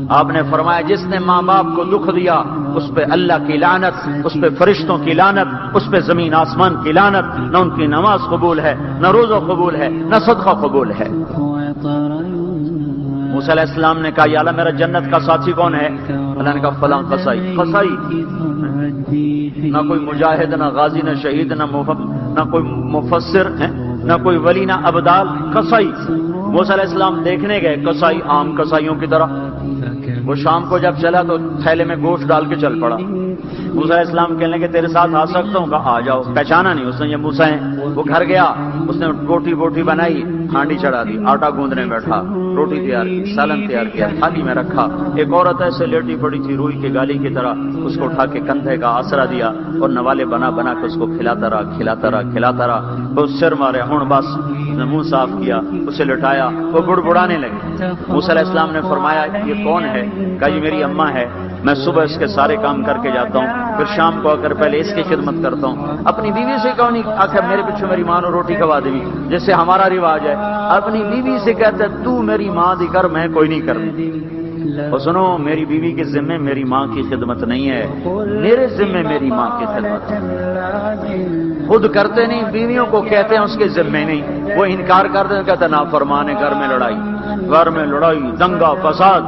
آپ نے فرمایا جس نے ماں باپ کو دکھ دیا اس پہ اللہ کی لعنت، اس پہ فرشتوں کی لعنت، اس پہ زمین آسمان کی لعنت، نہ ان کی نماز قبول ہے، نہ روزہ قبول ہے، نہ صدقہ قبول ہے۔ موسیٰ علیہ السلام نے کہا یا اللہ میرا جنت کا ساتھی کون ہے؟ اللہ نے کہا فلاں قصائی۔ قصائی نہ کوئی مجاہد، نہ غازی، نہ شہید، نہ کوئی مفسر ہے، نہ کوئی ولی، نہ ابدال، قصائی۔ موسیٰ علیہ السلام دیکھنے گئے، قصائی عام قصائیوں کی طرح۔ وہ شام کو جب چلا تو تھیلے میں گوشت ڈال کے چل پڑا۔ موسیٰ علیہ السلام کہنے لگے تیرے ساتھ آ سکتا ہوں؟ کہا آ جاؤ۔ پہچانا نہیں اس نے یہ موسیٰ ہیں۔ وہ گھر گیا، اس نے روٹی بنائی، ہانڈی چڑھا دی، آٹا گوندنے بیٹھا، روٹی تیار کی، سالن تیار کیا، تھالی میں رکھا۔ ایک عورت ایسے لیٹی پڑی تھی روئی کی گالی کی طرح، اس کو اٹھا کے کندھے کا آسرا دیا اور نوالے بنا کے اس کو کھلاتا رہا۔ وہ سر مارے، ہوں بس نے منہ صاف کیا، اسے لٹایا، وہ بڑبڑانے لگی۔ موسیٰ علیہ السلام نے فرمایا یہ کون ہے؟ کہا یہ میری اماں ہے، میں صبح اس کے سارے کام کر کے جاتا ہوں، پھر شام کو آ کر پہلے اس کی خدمت کرتا ہوں۔ اپنی بیوی سے کہو نہیں آخر میرے پیچھے میری ماں نے روٹی کھوا دی، جیسے ہمارا رواج ہے۔ اپنی بیوی سے کہتے تو میری ماں دی کر، میں کوئی نہیں کرتا۔ اور سنو میری بیوی کے ذمے میری ماں کی خدمت نہیں ہے، میرے ذمے میری ماں کی خدمت ہے۔ خود کرتے نہیں، بیویوں کو کہتے ہیں اس کے ذمے نہیں، وہ انکار کرتے ہیں، کہتے ہیں نافرمان ہے، گھر میں لڑائی، دنگا فساد۔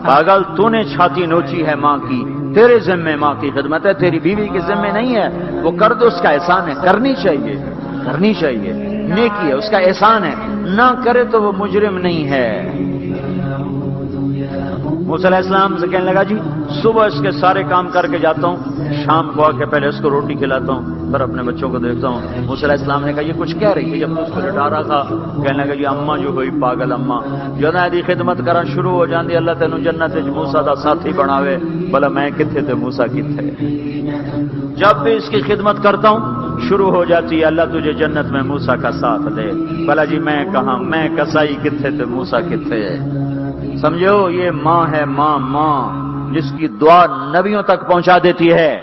پاگل تو نے چھاتی نوچی ہے ماں کی، تیرے ذمے ماں کی خدمت ہے، تیری بیوی کے ذمے نہیں ہے۔ وہ کر دو اس کا احسان ہے، کرنی چاہیے، نیکی ہے، اس کا احسان ہے، نہ کرے تو وہ مجرم نہیں ہے۔ موسیٰ علیہ السلام سے کہنے لگا جی صبح اس کے سارے کام کر کے جاتا ہوں، شام کو آ کے پہلے اس کو روٹی کھلاتا ہوں، پھر اپنے بچوں کو دیکھتا ہوں۔ موسیٰ علیہ السلام نے کہا یہ کچھ کہہ رہی تھی جب تو اس کو لٹا رہا تھا؟ کہنے لگا جی اماں جو ہوئی پاگل اماں، جدوں دی خدمت کرنا شروع ہو جاندی اللہ تینوں جنت وچ موسیٰ دا ساتھی بناوے، بھلا میں کتھے تے موسیٰ کتھے۔ جب بھی اس کی خدمت کرتا ہوں شروع ہو جاتی ہے اللہ تجھے جنت میں موسیٰ کا ساتھ دے، بھلا جی میں کہاں، میں کسائی کتھے تے موسیٰ کتھے۔ سمجھو یہ ماں ہے، ماں جس کی دعا نبیوں تک پہنچا دیتی ہے۔